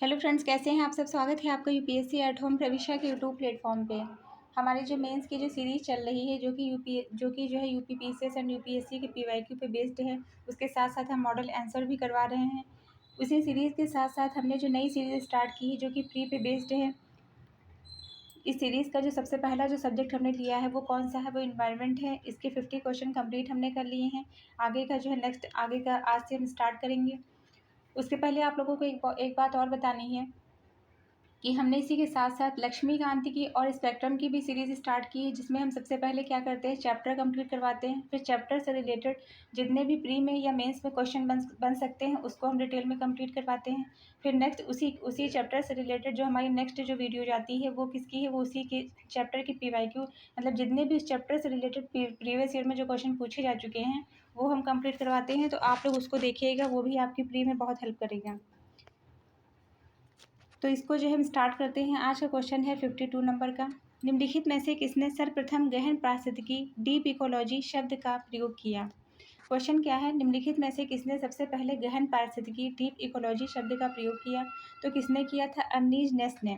Hello friends, कैसे हैं आप सब। स्वागत है आपका यूपीएससी एट होम प्रविशा के यूट्यूब प्लेटफॉर्म पे। हमारी जो मेंस की जो सीरीज़ चल रही है जो कि जो है यूपीपीसीएस एंड यूपीएससी के पीवाईक्यू पे बेस्ड है, उसके साथ साथ हम मॉडल आंसर भी करवा रहे हैं। उसी सीरीज़ के साथ साथ हमने जो नई सीरीज़ स्टार्ट की है जो कि प्री पे बेस्ड है। इस सीरीज़ का जो सबसे पहला जो सब्जेक्ट हमने लिया है वो कौन सा है, वो इन्वायरमेंट है। इसके 50 क्वेश्चन कंप्लीट हमने कर लिए हैं। आगे का जो है नेक्स्ट आगे का आज से हम स्टार्ट करेंगे। उसके पहले आप लोगों को एक बात और बतानी है कि हमने इसी के साथ साथ लक्ष्मीकांत की और स्पेक्ट्रम की भी सीरीज़ स्टार्ट की है, जिसमें हम सबसे पहले क्या करते हैं, चैप्टर कंप्लीट करवाते हैं। फिर चैप्टर से रिलेटेड जितने भी प्री में या मेंस में क्वेश्चन बन सकते हैं उसको हम डिटेल में कंप्लीट करवाते हैं। फिर नेक्स्ट उसी चैप्टर से रिलेटेड जो हमारी नेक्स्ट जो वीडियो जाती है वो किसकी है, वो उसी के चैप्टर की पीवाईक्यू, मतलब जितने भी उस चैप्टर से रिलेटेड प्रीवियस ईयर में जो क्वेश्चन पूछे जा चुके हैं वो हम कंप्लीट करवाते हैं। तो आप लोग उसको देखिएगा, वो भी आपकी प्री में बहुत हेल्प करेगा। तो इसको जो हम स्टार्ट करते हैं। आज का क्वेश्चन है 52 नंबर का। निम्नलिखित में से किसने सर्वप्रथम गहन पारिस्थितिकी डीप इकोलॉजी शब्द का प्रयोग किया। क्वेश्चन क्या है, निम्नलिखित में से किसने सबसे पहले गहन पारिस्थितिकी डीप इकोलॉजी शब्द का प्रयोग किया। तो किसने किया था, अर्नीज नेस्ट ने।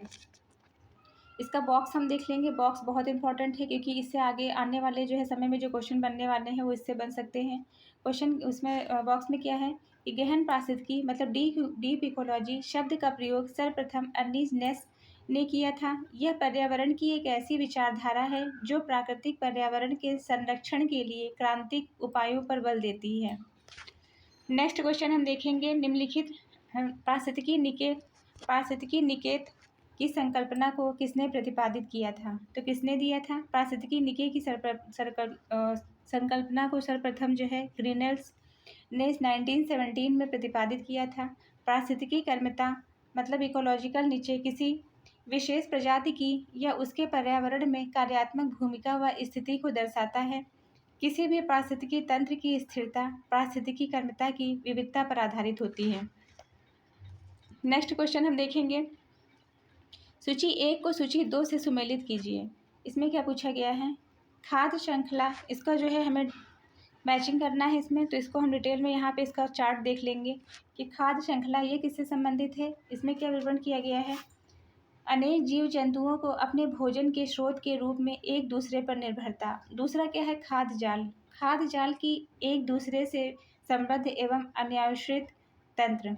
इसका बॉक्स हम देख लेंगे। बॉक्स बहुत इंपॉर्टेंट है क्योंकि इससे आगे आने वाले जो है समय में जो क्वेश्चन बनने वाले हैं वो इससे बन सकते हैं। क्वेश्चन उसमें बॉक्स में क्या है कि गहन पारिस्थितिकी मतलब डीप इकोलॉजी शब्द का प्रयोग सर्वप्रथम अर्नीज नेस ने किया था। यह पर्यावरण की एक ऐसी विचारधारा है जो प्राकृतिक पर्यावरण के संरक्षण के लिए क्रांतिक उपायों पर बल देती है। नेक्स्ट क्वेश्चन हम देखेंगे। निम्नलिखित पारिस्थितिकी निकेत की संकल्पना को किसने प्रतिपादित किया था। तो किसने दिया था, पारिस्थितिकी निकेत की संकल्पना को सर्वप्रथम जो है ग्रीनल्स ने 1917 में प्रतिपादित किया था। पारिस्थितिकी कर्मता मतलब इकोलॉजिकल नीचे किसी विशेष प्रजाति की या उसके पर्यावरण में कार्यात्मक भूमिका व स्थिति को दर्शाता है। किसी भी पारिस्थितिकी तंत्र की स्थिरता पारिस्थितिकी कर्मता की विविधता पर आधारित होती है। नेक्स्ट क्वेश्चन हम देखेंगे। सूची 1 को सूची 2 से सुमेलित कीजिए। इसमें क्या पूछा गया है, खाद्य श्रृंखला, इसका जो है हमें मैचिंग करना है इसमें। तो इसको हम डिटेल में यहाँ पे इसका चार्ट देख लेंगे कि खाद्य श्रृंखला ये किससे संबंधित है। इसमें क्या विवरण किया गया है, अनेक जीव जंतुओं को अपने भोजन के स्रोत के रूप में एक दूसरे पर निर्भरता। दूसरा क्या है, खाद्य जाल, खाद्य जाल की एक दूसरे से संबद्ध एवं अन्याश्रित तंत्र।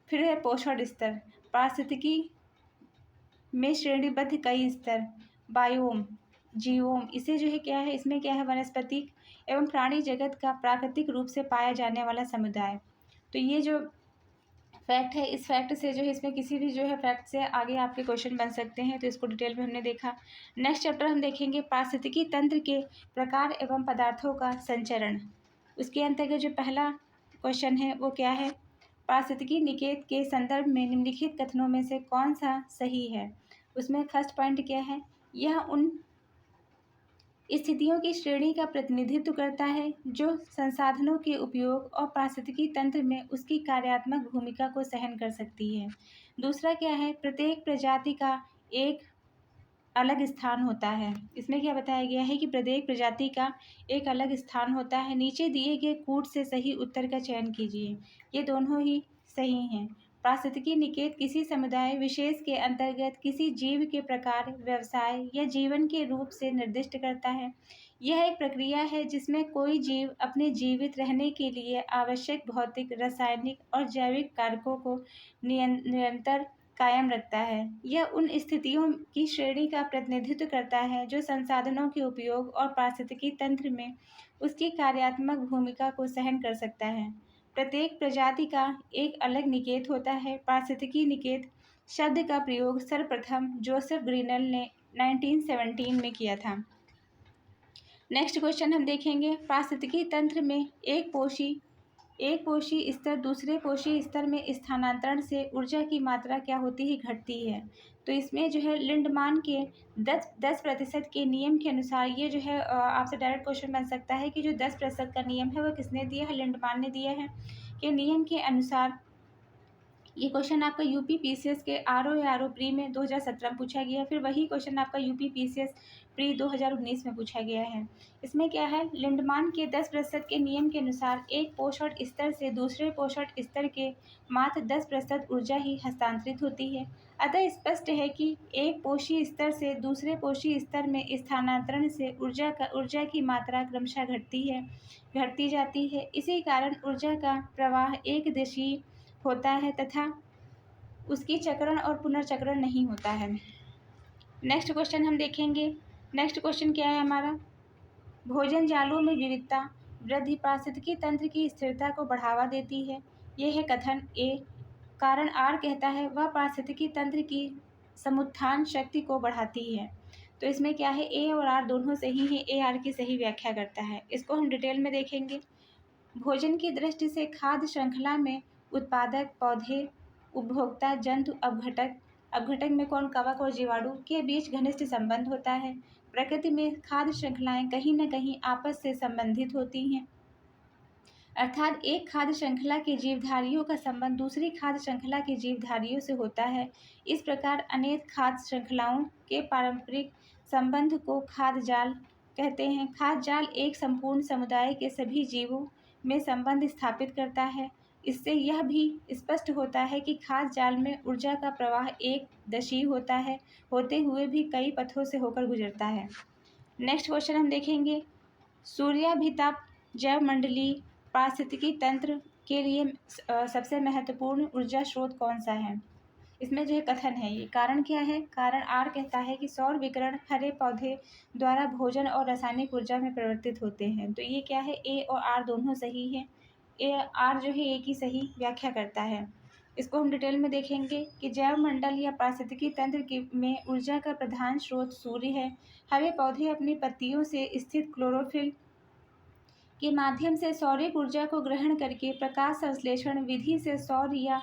फिर है पोषण स्तर, पारिस्थितिकी में श्रेणीबद्ध कई स्तर, बायोम, जीवोम। इसे जो है क्या है, इसमें क्या है, वनस्पतिक एवं प्राणी जगत का प्राकृतिक रूप से पाया जाने वाला समुदाय। तो ये जो फैक्ट है, इस फैक्ट से जो है इसमें किसी भी जो है फैक्ट से आगे आपके क्वेश्चन बन सकते हैं। तो इसको डिटेल में हमने देखा। नेक्स्ट चैप्टर हम देखेंगे पारिस्थितिकी तंत्र के प्रकार एवं पदार्थों का संचरण। उसके अंतर्गत जो पहला क्वेश्चन है वो क्या है, पारिस्थितिकी निकेत के संदर्भ में निम्नलिखित कथनों में से कौन सा सही है। उसमें फर्स्ट पॉइंट क्या है, यह उन स्थितियों की श्रेणी का प्रतिनिधित्व करता है जो संसाधनों के उपयोग और पारिस्थितिकी तंत्र में उसकी कार्यात्मक भूमिका को सहन कर सकती है। दूसरा क्या है, प्रत्येक प्रजाति का एक अलग स्थान होता है। इसमें क्या बताया गया है कि प्रत्येक प्रजाति का एक अलग स्थान होता है। नीचे दिए गए कूट से सही उत्तर का चयन कीजिए। ये दोनों ही सही हैं। पारिस्थितिकी निकेत किसी समुदाय विशेष के अंतर्गत किसी जीव के प्रकार, व्यवसाय या जीवन के रूप से निर्दिष्ट करता है। यह एक प्रक्रिया है जिसमें कोई जीव अपने जीवित रहने के लिए आवश्यक भौतिक, रासायनिक और जैविक कारकों को निरंतर कायम रखता है। यह उन स्थितियों की श्रेणी का प्रतिनिधित्व करता है जो संसाधनों के उपयोग और पारिस्थितिकी तंत्र में उसकी कार्यात्मक भूमिका को सहन कर सकता है। प्रत्येक प्रजाति का एक अलग निकेत होता है। पारिस्थितिकी निकेत शब्द का प्रयोग सर्वप्रथम जोसेफ ग्रीनल ने 1917 में किया था। नेक्स्ट क्वेश्चन हम देखेंगे, पारिस्थितिकी तंत्र में एक पोषी स्तर दूसरे पोषी स्तर में स्थानांतरण से ऊर्जा की मात्रा क्या होती है, घटती है। तो इसमें जो है लिंडमान के 10% के नियम के अनुसार ये जो है आपसे डायरेक्ट क्वेश्चन बन सकता है कि जो 10% का नियम है वो किसने दिया है, लिंडमान ने दिया है। कि नियम के अनुसार ये क्वेश्चन आपका यूपी पीसीएस के आरओ या आरओ प्री में 2017 में पूछा गया है। फिर वही क्वेश्चन आपका यूपी पीसीएस प्री 2019 में पूछा गया है। इसमें क्या है, लिंडमान के 10% के नियम के अनुसार एक पोषण स्तर से दूसरे पोषण स्तर के मात्र 10% ऊर्जा ही हस्तांतरित होती है। अतः स्पष्ट है कि एक पोषी स्तर से दूसरे पोषी स्तर में स्थानांतरण से ऊर्जा की मात्रा क्रमशः घटती जाती है। इसी कारण ऊर्जा का प्रवाह एक दिशीय होता है तथा उसकी चक्रण और पुनर्चक्रण नहीं होता है। नेक्स्ट क्वेश्चन हम देखेंगे। नेक्स्ट क्वेश्चन क्या है हमारा, भोजन जालों में विविधता वृद्धि पारिस्थितिकी तंत्र की स्थिरता को बढ़ावा देती है। यह है कथन ए। कारण आर कहता है वह पारिस्थितिकी तंत्र की समुत्थान शक्ति को बढ़ाती है। तो इसमें क्या है, ए और आर दोनों सही है। ए आर की सही व्याख्या करता है। इसको हम डिटेल में देखेंगे। भोजन की दृष्टि से खाद्य श्रृंखला में उत्पादक पौधे, उपभोक्ता, जंतु, अपघटक में कौन, कवक और जीवाणु के बीच घनिष्ठ संबंध होता है। प्रकृति में खाद्य श्रृंखलाएं कहीं न कहीं आपस से संबंधित होती हैं, अर्थात एक खाद्य श्रृंखला के जीवधारियों का संबंध दूसरी खाद्य श्रृंखला के जीवधारियों से होता है। इस प्रकार अनेक खाद्य श्रृंखलाओं के पारंपरिक संबंध को खाद्य जाल कहते हैं। खाद्य जाल एक संपूर्ण समुदाय के सभी जीवों में संबंध स्थापित करता है। इससे यह भी स्पष्ट होता है कि खाद्य जाल में ऊर्जा का प्रवाह एक दशीय होता है, होते हुए भी कई पथों से होकर गुजरता है। नेक्स्ट क्वेश्चन हम देखेंगे, सूर्याभिताप जैवमंडलीय पारिस्थितिकी तंत्र के लिए सबसे महत्वपूर्ण ऊर्जा स्रोत कौन सा है। इसमें जो है कथन है, ये कारण क्या है, कारण आर कहता है कि सौर विकिरण हरे पौधे द्वारा भोजन और रासायनिक ऊर्जा में परिवर्तित होते हैं। तो ये क्या है, ए और आर दोनों सही है। ए आर जो है ए की सही व्याख्या करता है। इसको हम डिटेल में देखेंगे कि जैव मंडल या पारिस्थितिकी तंत्र में ऊर्जा का प्रधान स्रोत सूर्य है। हरे पौधे अपनी पत्तियों से स्थित क्लोरोफिल के माध्यम से सौरिक ऊर्जा को ग्रहण करके प्रकाश संश्लेषण विधि से सौर या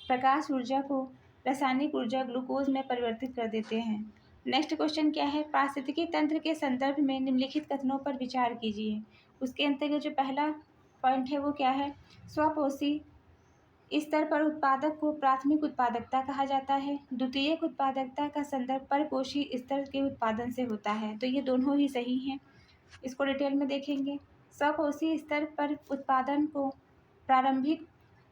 प्रकाश ऊर्जा को रासायनिक ऊर्जा ग्लूकोज में परिवर्तित कर देते हैं। नेक्स्ट क्वेश्चन क्या है, पारिस्थितिकी तंत्र के संदर्भ में निम्नलिखित कथनों पर विचार कीजिए। उसके अंतर्गत जो पहला पॉइंट है वो क्या है, स्वपोषी स्तर पर उत्पादक को प्राथमिक उत्पादकता कहा जाता है। द्वितीयक उत्पादकता का संदर्भ परपोषी स्तर के उत्पादन से होता है। तो ये दोनों ही सही हैं। इसको डिटेल में देखेंगे। स्वपोषी स्तर पर उत्पादन को प्रारंभिक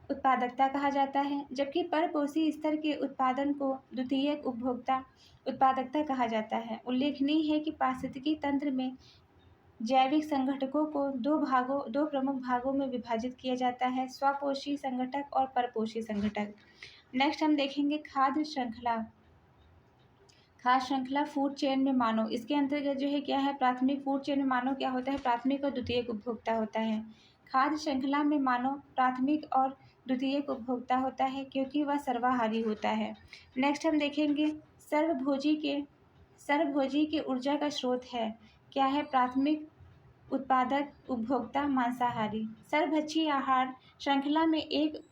उत्पादकता कहा जाता है, जबकि परपोषी स्तर के उत्पादन को द्वितीयक उपभोक्ता उत्पादकता कहा जाता है। उल्लेखनीय है कि पारिस्थितिकी तंत्र में जैविक संगठकों को दो प्रमुख भागों में विभाजित किया जाता है, स्वपोषी संगठक और परपोषी संगठक। नेक्स्ट हम देखेंगे खाद्य श्रृंखला फूड चेन में मानव। इसके अंतर्गत जो है क्या है, प्राथमिक फूड चेन में मानव क्या होता है, प्राथमिक और द्वितीयक उपभोक्ता होता है। खाद्य श्रृंखला में मानव प्राथमिक और द्वितीयक उपभोक्ता होता है क्योंकि वह सर्वाहारी होता है। नेक्स्ट हम देखेंगे सर्वभोजी के ऊर्जा का स्रोत है क्या है, प्राथमिक उत्पादक उपभोक्ता मांसाहारी। सर्वभक्षी आहार श्रृंखला में एक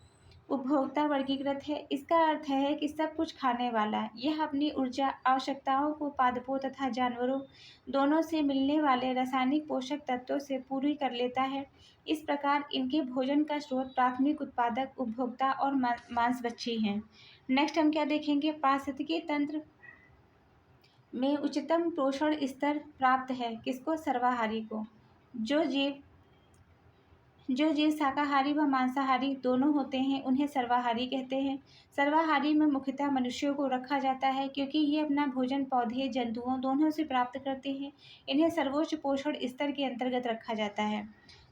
उपभोक्ता वर्गीकृत है। इसका अर्थ है कि सब कुछ खाने वाला यह अपनी ऊर्जा आवश्यकताओं को पादपों तथा जानवरों दोनों से मिलने वाले रासायनिक पोषक तत्वों से पूरी कर लेता है। इस प्रकार इनके भोजन का स्रोत प्राथमिक उत्पादक उपभोक्ता और मांसभक्षी हैं। नेक्स्ट हम क्या देखेंगे, पारिस्थितिकी तंत्र में उच्चतम पोषण स्तर प्राप्त है किसको, सर्वाहारी को। जो जीव शाकाहारी व मांसाहारी दोनों होते हैं उन्हें सर्वाहारी कहते हैं। सर्वाहारी में मुख्यतः मनुष्यों को रखा जाता है क्योंकि ये अपना भोजन पौधे जंतुओं दोनों से प्राप्त करते हैं। इन्हें सर्वोच्च पोषण स्तर के अंतर्गत रखा जाता है।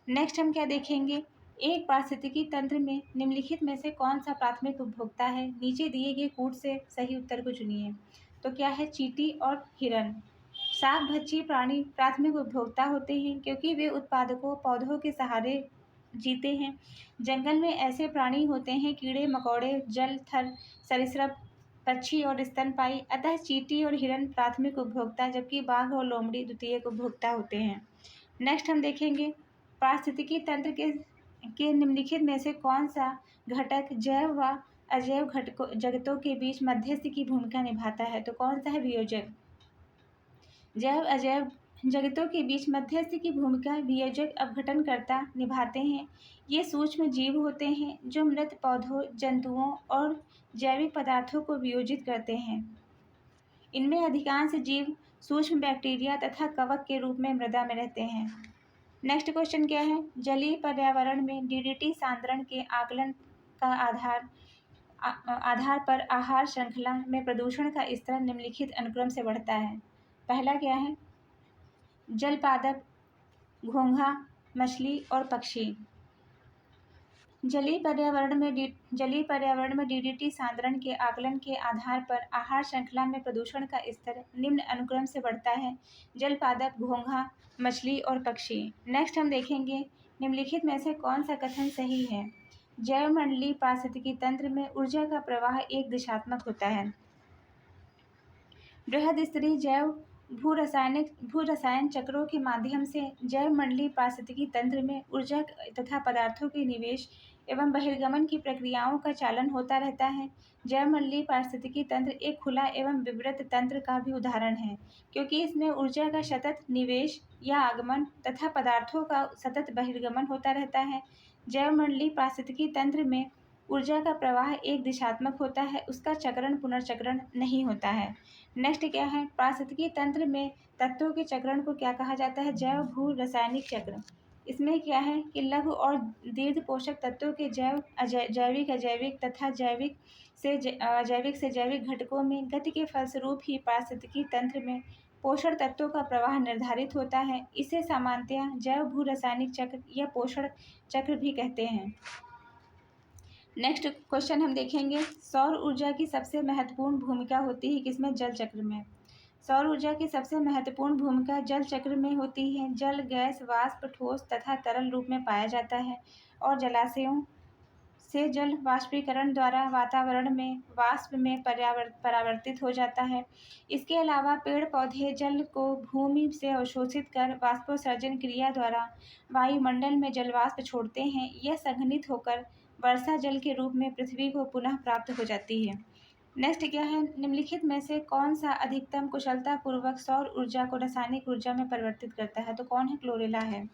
नेक्स्ट हम क्या देखेंगे, एक पारिस्थितिकी तंत्र में निम्नलिखित में से कौन सा प्राथमिक उपभोक्ता है। नीचे दिए गए कूट से सही उत्तर को चुनिए। तो क्या है, चींटी और हिरन। शाकभक्षी प्राणी प्राथमिक उपभोक्ता होते हैं क्योंकि वे उत्पादकों पौधों के सहारे जीते हैं। जंगल में ऐसे प्राणी होते हैं कीड़े मकोड़े, जल थर, सरीसृप, पक्षी और स्तनपायी। अतः चींटी और हिरन प्राथमिक उपभोक्ता जबकि बाघ और लोमड़ी द्वितीयक उपभोक्ता होते हैं। नेक्स्ट हम देखेंगे, पारिस्थितिकी तंत्र के निम्नलिखित में से कौन सा घटक जैव व अजैव जगतों के बीच मध्यस्थ की भूमिका निभाता है। तो कौन सा है, वियोजक। जैव अजैव जगतों के बीच मध्यस्थ की भूमिका वियोजक अपघटनकर्ता निभाते हैं। ये सूक्ष्म जीव होते हैं जो मृत पौधों, जंतुओं और जैविक पदार्थों को वियोजित करते हैं। इनमें अधिकांश जीव सूक्ष्म बैक्टीरिया तथा कवक के रूप में मृदा में रहते हैं। नेक्स्ट क्वेश्चन क्या है? जलीय पर्यावरण में डीडीटी सांद्रण के आकलन का आधार पर आहार श्रृंखला में प्रदूषण का स्तर निम्नलिखित अनुक्रम से बढ़ता है। पहला क्या है? जल पादप, घोंघा, मछली और पक्षी। जलीय पर्यावरण में डीडीटी सांद्रण के आकलन के आधार पर आहार श्रृंखला में प्रदूषण का स्तर निम्न अनुक्रम से बढ़ता है: जल पादप, घोंघा, मछली और पक्षी। नेक्स्ट हम देखेंगे निम्नलिखित में से कौन सा कथन सही है? जैवमंडलीय पारिस्थितिकी तंत्र में ऊर्जा का प्रवाह एक दिशात्मक होता है। बृहद स्तरीय जैव भू रसायन चक्रों के माध्यम से जैवमंडलीय पारिस्थितिकी तंत्र में ऊर्जा तथा पदार्थों के निवेश एवं बहिर्गमन की प्रक्रियाओं का चालन होता रहता है। जैवमंडलीय पारिस्थितिकी तंत्र एक खुला एवं विवृत तंत्र का भी उदाहरण है, क्योंकि इसमें ऊर्जा का सतत निवेश या आगमन तथा पदार्थों का सतत बहिर्गमन होता रहता है। जैवमंडलीय पारिस्थितिकी तंत्र में ऊर्जा का प्रवाह एक दिशात्मक होता है, उसका चक्रण पुनर्चक्रण नहीं होता है। नेक्स्ट क्या है? पारिस्थितिकी तंत्र में तत्वों के चक्रण को क्या कहा जाता है? जैव भू रासायनिक चक्र। इसमें क्या है कि लघु और दीर्घ पोषक तत्वों के जैविक, अजैविक तथा अजैविक से जैविक घटकों में गति के फलस्वरूप ही पारिस्थितिकी तंत्र में पोषण तत्वों का प्रवाह निर्धारित होता है। इसे सामान्यतया जैव भू रासायनिक चक्र या पोषण चक्र भी कहते हैं। नेक्स्ट क्वेश्चन हम देखेंगे, सौर ऊर्जा की सबसे महत्वपूर्ण भूमिका होती है किसमें? जल चक्र में। सौर ऊर्जा की सबसे महत्वपूर्ण भूमिका जल चक्र में होती है। जल गैस, वाष्प, ठोस तथा तरल रूप में पाया जाता है और जलाशयों से जल वाष्पीकरण द्वारा वातावरण में वाष्प में परावर्तित हो जाता है। इसके अलावा पेड़ पौधे जल को भूमि से अवशोषित कर वाष्पोत्सर्जन क्रिया द्वारा वायुमंडल में जलवाष्प छोड़ते हैं। यह संघनित होकर वर्षा जल के रूप में पृथ्वी को पुनः प्राप्त हो जाती है। नेक्स्ट क्या है? निम्नलिखित में से कौन सा अधिकतम कुशलतापूर्वक सौर ऊर्जा को रासायनिक ऊर्जा में परिवर्तित करता है? तो कौन है? क्लोरेला है।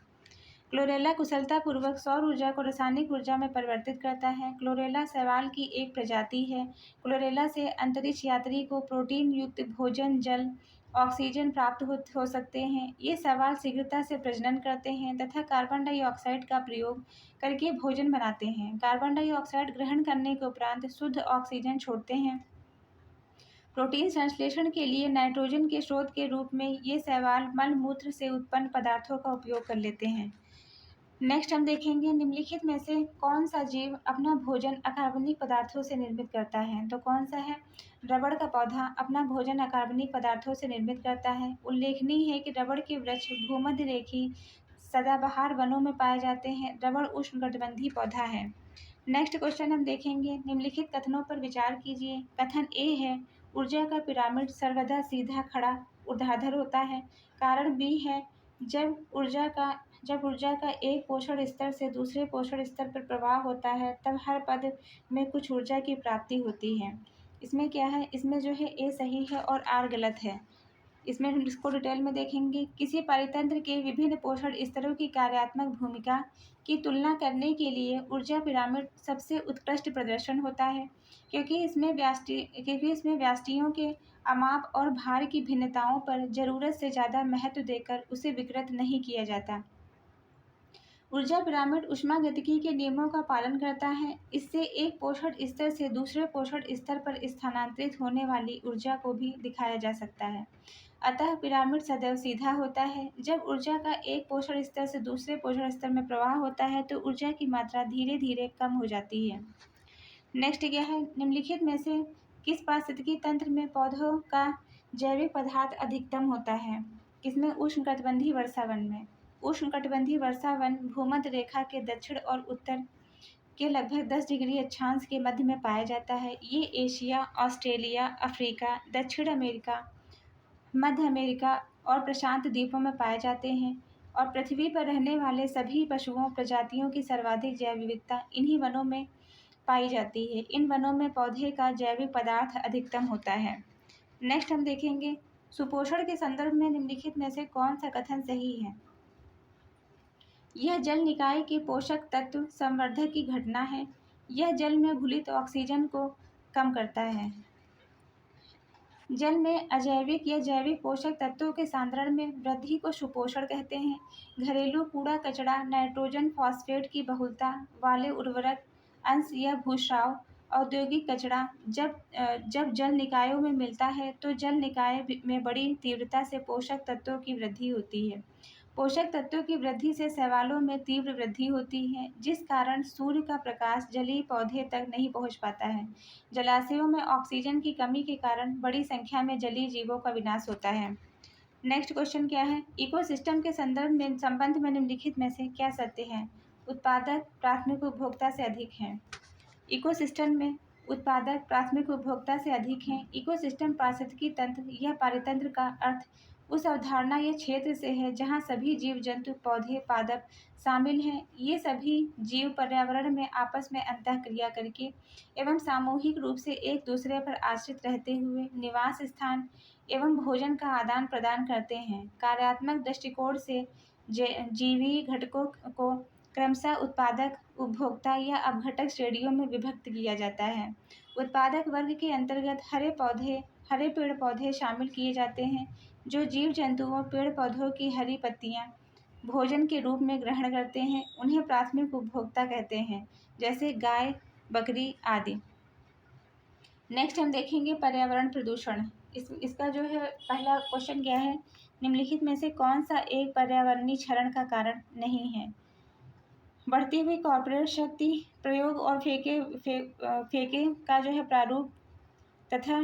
क्लोरेला कुशलतापूर्वक सौर ऊर्जा को रासायनिक ऊर्जा में परिवर्तित करता है। क्लोरेला शैवाल की एक प्रजाति है। क्लोरेला से अंतरिक्ष यात्री को प्रोटीन युक्त भोजन, जल, ऑक्सीजन प्राप्त हो सकते हैं। ये शैवाल शीघ्रता से प्रजनन करते हैं तथा कार्बन डाइऑक्साइड का प्रयोग करके भोजन बनाते हैं। कार्बन डाइऑक्साइड ग्रहण करने के उपरांत शुद्ध ऑक्सीजन छोड़ते हैं। प्रोटीन संश्लेषण के लिए नाइट्रोजन के स्रोत के रूप में ये शैवाल मल मूत्र से उत्पन्न पदार्थों का उपयोग कर लेते हैं। नेक्स्ट हम देखेंगे निम्नलिखित में से कौन सा जीव अपना भोजन अकार्बनिक पदार्थों से निर्मित करता है? तो कौन सा है? रबड़ का पौधा अपना भोजन अकार्बनिक पदार्थों से निर्मित करता है। उल्लेखनीय है कि रबड़ के वृक्ष भूमध्य रेखीय सदाबहार वनों में पाए जाते हैं। रबड़ उष्णकटिबंधीय पौधा है। नेक्स्ट क्वेश्चन हम देखेंगे, निम्नलिखित कथनों पर विचार कीजिए। कथन ए है, ऊर्जा का पिरामिड सर्वदा सीधा खड़ा ऊर्ध्वाधर होता है। कारण बी है, जब ऊर्जा का एक पोषण स्तर से दूसरे पोषण स्तर पर प्रवाह होता है तब हर पद में कुछ ऊर्जा की प्राप्ति होती है। इसमें क्या है? इसमें जो है ए सही है और आर गलत है। इसमें हम इसको डिटेल में देखेंगे। किसी परितंत्र के विभिन्न पोषण स्तरों की कार्यात्मक भूमिका की तुलना करने के लिए ऊर्जा पिरामिड सबसे उत्कृष्ट प्रदर्शन होता है, क्योंकि इसमें व्यष्टियों के अमाप और भार की भिन्नताओं पर जरूरत से ज़्यादा महत्व देकर उसे विकृत नहीं किया जाता। ऊर्जा पिरामिड ऊष्मागतिकी के नियमों का पालन करता है। इससे एक पोषण स्तर से दूसरे पोषण स्तर पर स्थानांतरित होने वाली ऊर्जा को भी दिखाया जा सकता है। अतः पिरामिड सदैव सीधा होता है। जब ऊर्जा का एक पोषण स्तर से दूसरे पोषण स्तर में प्रवाह होता है तो ऊर्जा की मात्रा धीरे धीरे कम हो जाती है। नेक्स्ट क्या है? निम्नलिखित में से किस पारिस्थितिकी तंत्र में पौधों का जैविक पदार्थ अधिकतम होता है? किसमें? उष्णकटिबंधीय वर्षावन में। उष्णकटिबंधीय वर्षावन भूमध्य रेखा के दक्षिण और उत्तर के लगभग 10 डिग्री अक्षांश के मध्य में पाया जाता है। ये एशिया, ऑस्ट्रेलिया, अफ्रीका, दक्षिण अमेरिका, मध्य अमेरिका और प्रशांत द्वीपों में पाए जाते हैं और पृथ्वी पर रहने वाले सभी पशुओं प्रजातियों की सर्वाधिक जैव विविधता इन्हीं वनों में पाई जाती है। इन वनों में पौधे का जैविक पदार्थ अधिकतम होता है। नेक्स्ट हम देखेंगे, सुपोषण के संदर्भ में निम्नलिखित में से कौन सा कथन सही है? यह जल निकाय के पोषक तत्व संवर्धक की घटना है। यह जल में घुलित ऑक्सीजन को कम करता है। जल में अजैविक या जैविक पोषक तत्वों के सांद्रण में वृद्धि को सुपोषण कहते हैं। घरेलू कूड़ा कचरा, नाइट्रोजन फॉस्फेट की बहुलता वाले उर्वरक अंश या भूस्राव, औद्योगिक कचरा जब जल निकायों में मिलता है तो जल निकाय में बड़ी तीव्रता से पोषक तत्वों की वृद्धि होती है। पोषक तत्वों की वृद्धि से शैवालों में तीव्र वृद्धि होती है, जिस कारण सूर्य का प्रकाश जलीय पौधे तक नहीं पहुंच पाता है। जलाशयों में ऑक्सीजन की कमी के कारण बड़ी संख्या में जलीय जीवों का विनाश होता है। नेक्स्ट क्वेश्चन क्या है? इकोसिस्टम के संबंध में निम्नलिखित में से क्या सत्य है? उत्पादक प्राथमिक उपभोक्ता से अधिक हैं। इकोसिस्टम में उत्पादक प्राथमिक उपभोक्ता से अधिक हैं। इकोसिस्टम पारिस्थितिकी तंत्र या पारितंत्र का अर्थ उस अवधारणा या क्षेत्र से है जहाँ सभी जीव जंतु, पौधे, पादप शामिल हैं। ये सभी जीव पर्यावरण में आपस में अंतःक्रिया करके एवं सामूहिक रूप से एक दूसरे पर आश्रित रहते हुए निवास स्थान एवं भोजन का आदान प्रदान करते हैं। कार्यात्मक दृष्टिकोण से जीवी घटकों को क्रमशः उत्पादक, उपभोक्ता या अपघटक श्रेणियों में विभक्त किया जाता है। उत्पादक वर्ग के अंतर्गत हरे पेड़ पौधे शामिल किए जाते हैं, जो जीव जंतुओं, पेड़ पौधों की हरी पत्तियां भोजन के रूप में ग्रहण करते हैं। उन्हें प्राथमिक उपभोक्ता कहते हैं, जैसे गाय, बकरी आदि। नेक्स्ट हम देखेंगे पर्यावरण प्रदूषण। इसका जो है पहला क्वेश्चन क्या है? निम्नलिखित में से कौन सा एक पर्यावरणीय क्षरण का कारण नहीं है? बढ़ती हुई कॉर्पोरेट शक्ति प्रयोग और फेंके का जो है प्रारूप तथा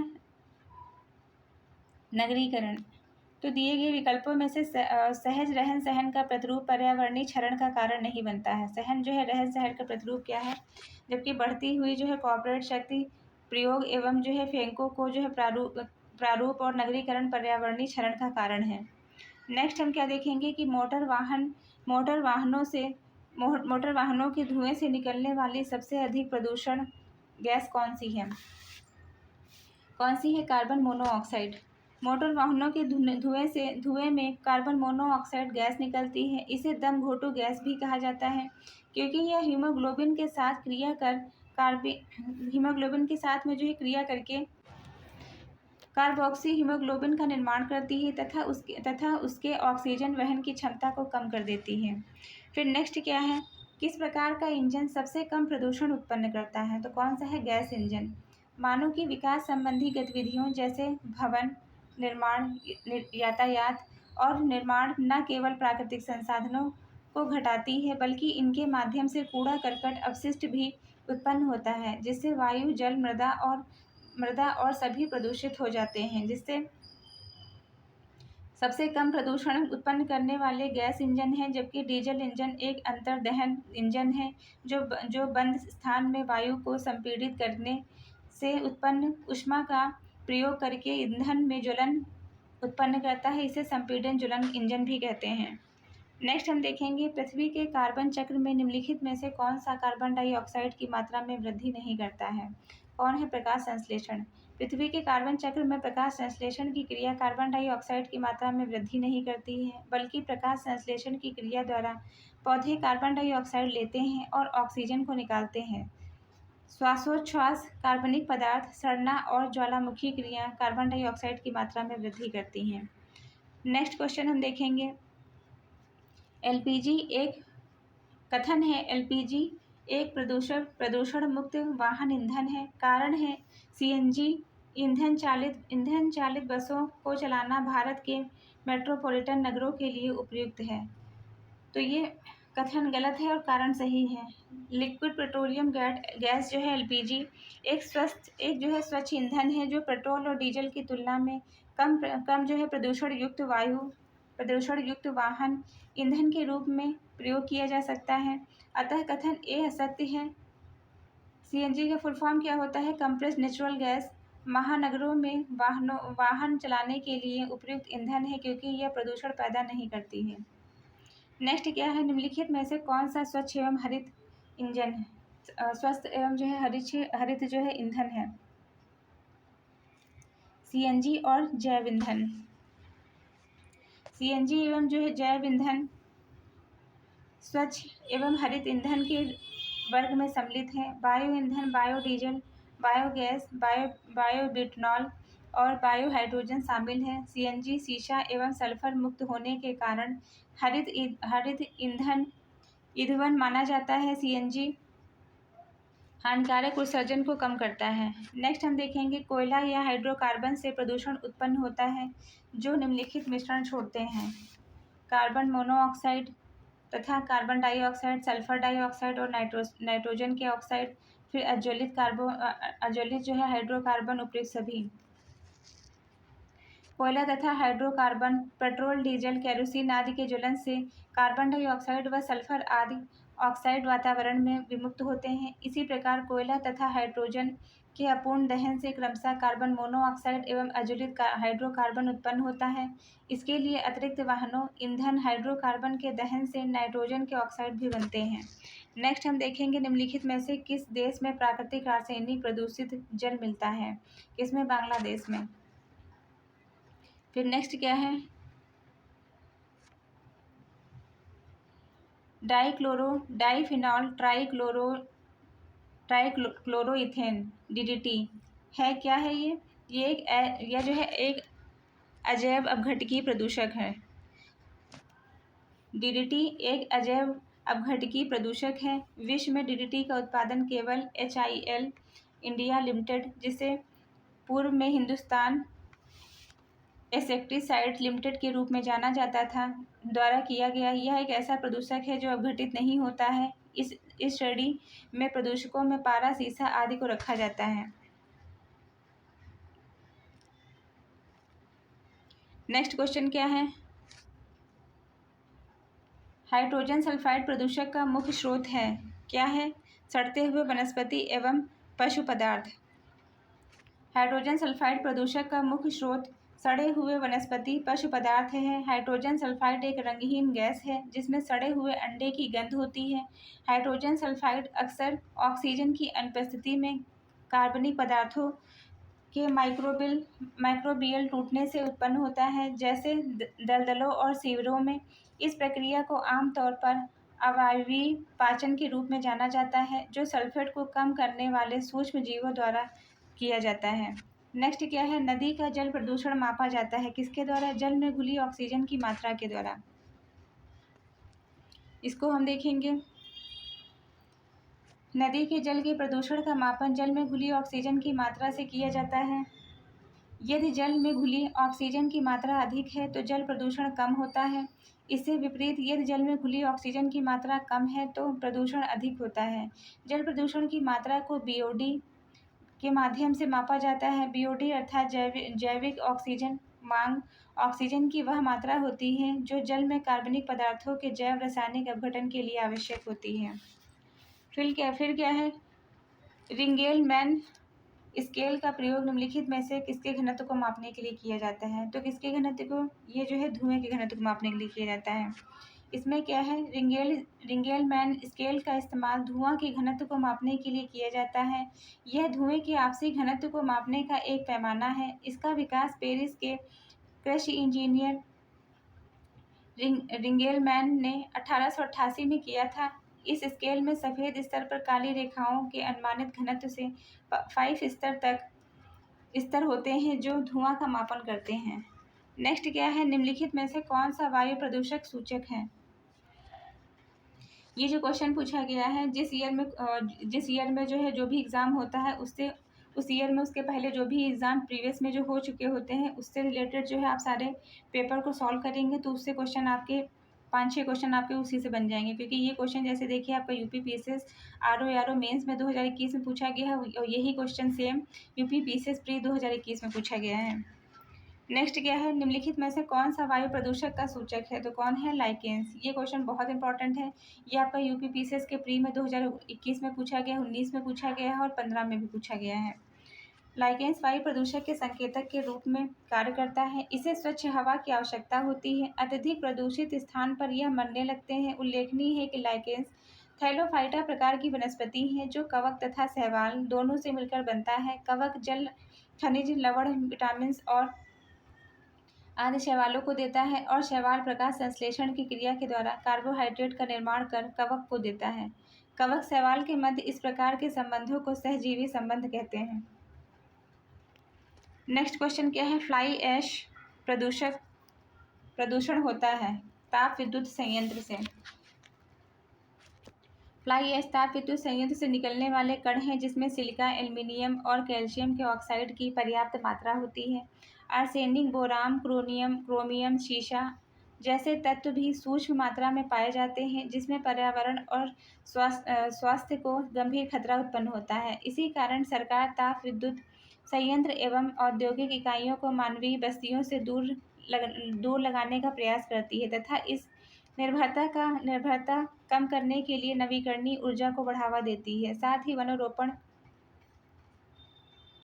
नगरीकरण। तो दिए गए विकल्पों में से सहज रहन सहन का प्रतिरूप पर्यावरणीय क्षरण का कारण नहीं बनता है। सहन जो है रहन सहन का प्रतिरूप क्या है? जबकि बढ़ती हुई जो है कॉर्पोरेट शक्ति प्रयोग एवं जो है फेंकों को जो है प्रारूप और नगरीकरण पर्यावरणीय क्षरण का कारण है। नेक्स्ट हम क्या देखेंगे कि मोटर वाहनों के धुएं से निकलने वाली सबसे अधिक प्रदूषण गैस कौन सी है? Carbon monoxide. मोटर वाहनों के धुएं में कार्बन मोनोऑक्साइड गैस निकलती है। इसे दम घोटू गैस भी कहा जाता है, क्योंकि यह हीमोग्लोबिन के साथ में जो है क्रिया करके कार्बोक्सी हीमोग्लोबिन का निर्माण करती है तथा उसके ऑक्सीजन वहन की क्षमता को कम कर देती है। फिर नेक्स्ट क्या है? किस प्रकार का इंजन सबसे कम प्रदूषण उत्पन्न करता है? तो कौन सा है? Gas engine. मानव की विकास संबंधी गतिविधियों जैसे भवन निर्माण, यातायात और निर्माण न केवल प्राकृतिक संसाधनों को घटाती है, बल्कि इनके माध्यम से कूड़ा करकट अपशिष्ट भी उत्पन्न होता है, जिससे वायु, जल, मृदा और सभी प्रदूषित हो जाते हैं। जिससे सबसे कम प्रदूषण उत्पन्न करने वाले गैस इंजन हैं, जबकि डीजल इंजन एक अंतर्दहन इंजन है जो बंद स्थान में वायु को संपीड़ित करने से उत्पन्न ऊष्मा का प्रयोग करके ईंधन में ज्वलन उत्पन्न करता है। इसे संपीड़न ज्वलन इंजन भी कहते हैं। नेक्स्ट हम देखेंगे पृथ्वी के कार्बन चक्र में निम्नलिखित में से कौन सा कार्बन डाइऑक्साइड की मात्रा में वृद्धि नहीं करता है? कौन है? प्रकाश संश्लेषण। पृथ्वी के कार्बन चक्र में प्रकाश संश्लेषण की क्रिया कार्बन डाइऑक्साइड की मात्रा में वृद्धि नहीं करती है, बल्कि प्रकाश संश्लेषण की क्रिया द्वारा पौधे कार्बन डाइऑक्साइड लेते हैं और ऑक्सीजन को निकालते हैं। श्वासोच्छ्वास, कार्बनिक पदार्थ सड़ना और ज्वालामुखी क्रिया कार्बन डाइऑक्साइड की मात्रा में वृद्धि करती हैं। नेक्स्ट क्वेश्चन हम देखेंगे एलपीजी एक कथन है। एलपीजी एक प्रदूषण मुक्त वाहन ईंधन है। कारण है सीएनजी ईंधन चालित बसों को चलाना भारत के मेट्रोपॉलिटन नगरों के लिए उपयुक्त है। तो ये कथन गलत है और कारण सही है। लिक्विड पेट्रोलियम गैस जो है एलपीजी एक जो है स्वच्छ ईंधन है, जो पेट्रोल और डीजल की तुलना में कम जो है प्रदूषण युक्त वाहन ईंधन के रूप में प्रयोग किया जा सकता है। अतः कथन ए असत्य है। सीएनजी का फुल फॉर्म क्या होता है? कंप्रेस्ड नेचुरल गैस महानगरों में वाहन चलाने के लिए उपयुक्त ईंधन है, क्योंकि यह प्रदूषण पैदा नहीं करती है। नेक्स्ट क्या है? निम्नलिखित में से कौन सा स्वच्छ एवं हरित इंजन है? स्वस्थ एवं जो है हरित जो है ईंधन है? सीएनजी और जैव ईंधन। सीएनजी एवं जो है जैव ईंधन स्वच्छ एवं हरित ईंधन के वर्ग में सम्मिलित है। बायो ईंधन बायोडीजल, बायोगैस, बायोब्यूटेनॉल और बायोहाइड्रोजन शामिल हैं। सीएनजी शीशा एवं सल्फर मुक्त होने के कारण हरित ईंधन ईंधन माना जाता है। सीएनजी हानिकारक उत्सर्जन को कम करता है। नेक्स्ट हम देखेंगे कोयला या हाइड्रोकार्बन से प्रदूषण उत्पन्न होता है जो निम्नलिखित मिश्रण छोड़ते हैं: कार्बन मोनोऑक्साइड तथा कार्बन डाइऑक्साइड, सल्फर डाइऑक्साइड और नाइट्रोजन के ऑक्साइड, फिर अज्वलित जो है हाइड्रोकार्बन उपयुक्त सभी। कोयला तथा हाइड्रोकार्बन पेट्रोल, डीजल, केरोसिन आदि के ज्वलन से कार्बन डाइऑक्साइड व सल्फर आदि ऑक्साइड वातावरण में विमुक्त होते हैं। इसी प्रकार कोयला तथा हाइड्रोजन के अपूर्ण दहन से क्रमशः कार्बन मोनोऑक्साइड एवं अज्वलित हाइड्रोकार्बन उत्पन्न होता है। इसके लिए अतिरिक्त वाहनों ईंधन हाइड्रोकार्बन के दहन से नाइट्रोजन के ऑक्साइड भी बनते हैं। नेक्स्ट हम देखेंगे निम्नलिखित में से किस देश में प्राकृतिक आर्सेनिक प्रदूषित जल मिलता है? किसमें? बांग्लादेश में। फिर नेक्स्ट क्या है? डाइफिनॉल ट्राइक्लोरोइथेन डीडीटी है। क्या है ये? यह जो है एक अजैव अपघटकीय प्रदूषक है। डीडीटी एक अजैव अपघटकीय प्रदूषक है। विश्व में डीडीटी का उत्पादन केवल HIL इंडिया लिमिटेड, जिसे पूर्व में हिंदुस्तान इंसेक्टिसाइड लिमिटेड के रूप में जाना जाता था, द्वारा किया गया। यह एक ऐसा प्रदूषक है जो अपघटित नहीं होता है। इस श्रेणी में प्रदूषकों में पारा, सीसा आदि को रखा जाता है। नेक्स्ट क्वेश्चन क्या है? हाइड्रोजन सल्फाइड प्रदूषक का मुख्य स्रोत है। क्या है? सड़ते हुए वनस्पति एवं पशु पदार्थ। हाइड्रोजन सल्फाइड प्रदूषक का मुख्य स्रोत सड़े हुए वनस्पति पशु पदार्थ है। हाइड्रोजन सल्फाइड एक रंगहीन गैस है जिसमें सड़े हुए अंडे की गंध होती है। हाइड्रोजन सल्फाइड अक्सर ऑक्सीजन की अनुपस्थिति में कार्बनिक पदार्थों के माइक्रोबियल टूटने से उत्पन्न होता है, जैसे दलदलों और सीवरों में। इस प्रक्रिया को आमतौर पर अवायवीय पाचन के रूप में जाना जाता है, जो सल्फेट को कम करने वाले सूक्ष्म जीवों द्वारा किया जाता है। नेक्स्ट क्या है? नदी का जल प्रदूषण मापा जाता है किसके द्वारा? जल में घुली ऑक्सीजन की मात्रा के द्वारा। इसको हम देखेंगे। नदी के जल के प्रदूषण का मापन जल में घुली ऑक्सीजन की मात्रा से किया जाता है। यदि जल में घुली ऑक्सीजन की मात्रा अधिक है तो जल प्रदूषण कम होता है। इससे विपरीत यदि जल में घुली ऑक्सीजन की मात्रा कम है तो प्रदूषण अधिक होता है। जल प्रदूषण की मात्रा को BOD के माध्यम से मापा जाता है। BOD अर्थात जैविक ऑक्सीजन मांग ऑक्सीजन की वह मात्रा होती है जो जल में कार्बनिक पदार्थों के जैव रासायनिक अपघटन के लिए आवश्यक होती है। फिर क्या है? रिंगेल-मैन स्केल का प्रयोग निम्नलिखित में से किसके घनत्व को मापने के लिए किया जाता है? तो किसके घनत्व को? ये जो है धुएं के घनत्व को मापने के लिए किया जाता है। इसमें क्या है? रिंगेल-मैन स्केल का इस्तेमाल धुआं के घनत्व को मापने के लिए किया जाता है। यह धुएं के आपसी घनत्व को मापने का एक पैमाना है। इसका विकास पेरिस के कृषि इंजीनियर रिंगेल-मैन ने 1888 में किया था। इस स्केल में सफ़ेद स्तर पर काली रेखाओं के अनुमानित घनत्व से 5 स्तर होते हैं जो धुआं का मापन करते हैं। नेक्स्ट क्या है? निम्नलिखित में से कौन सा वायु प्रदूषक सूचक है? ये जो क्वेश्चन पूछा गया है, जिस ईयर में जो है जो भी एग्ज़ाम होता है उससे उस ईयर में उसके पहले जो भी एग्ज़ाम प्रीवियस में जो हो चुके होते हैं उससे रिलेटेड जो है आप सारे पेपर को सॉल्व करेंगे तो उससे क्वेश्चन आपके 5-6 क्वेश्चन आपके उसी से बन जाएंगे। क्योंकि ये क्वेश्चन जैसे देखिए आपका यूपी PSS RO मेंस में 2021 में पूछा गया है और यही question same UP PSS pre 2021 में पूछा गया है। नेक्स्ट क्या है? निम्नलिखित में से कौन सा वायु प्रदूषक का सूचक है? तो कौन है? लाइकेंस। ये क्वेश्चन बहुत इंपॉर्टेंट है। ये आपका यूपी PSS के प्री में 2021 में पूछा गया, 19 में पूछा गया है और 15 में भी पूछा गया है। लाइकेंस वायु प्रदूषक के संकेतक के रूप में कार्य करता है। इसे स्वच्छ हवा की आवश्यकता होती है। अत्यधिक प्रदूषित स्थान पर यह मरने लगते हैं। उल्लेखनीय है कि लाइकेंस थैलोफाइटा प्रकार की वनस्पति है जो कवक तथा शैवाल दोनों से मिलकर बनता है। कवक जल, खनिज, लवण, विटामिन और आदि शैवालों को देता है और शैवाल प्रकाश संश्लेषण की क्रिया के द्वारा कार्बोहाइड्रेट का निर्माण कर कवक को देता है। कवक शैवाल के मध्य इस प्रकार के संबंधों को सहजीवी संबंध कहते हैं। नेक्स्ट क्वेश्चन क्या है? फ्लाई ऐश प्रदूषण होता है ताप विद्युत संयंत्र से। फ्लाई ऐश ताप विद्युत संयंत्र से निकलने वाले कण हैं जिसमें सिलिका, एल्युमिनियम और कैल्शियम के ऑक्साइड की पर्याप्त मात्रा होती है। आर्सेनिक, बोरान, क्रोमियम, शीशा जैसे तत्व भी सूक्ष्म मात्रा में पाए जाते हैं जिसमें पर्यावरण और स्वास्थ्य को गंभीर खतरा उत्पन्न होता है। इसी कारण सरकार ताप विद्युत संयंत्र एवं औद्योगिक इकाइयों को मानवीय बस्तियों से दूर लगाने का प्रयास करती है तथा इस निर्भरता कम करने के लिए नवीकरणीय ऊर्जा को बढ़ावा देती है। साथ ही वनोरोपण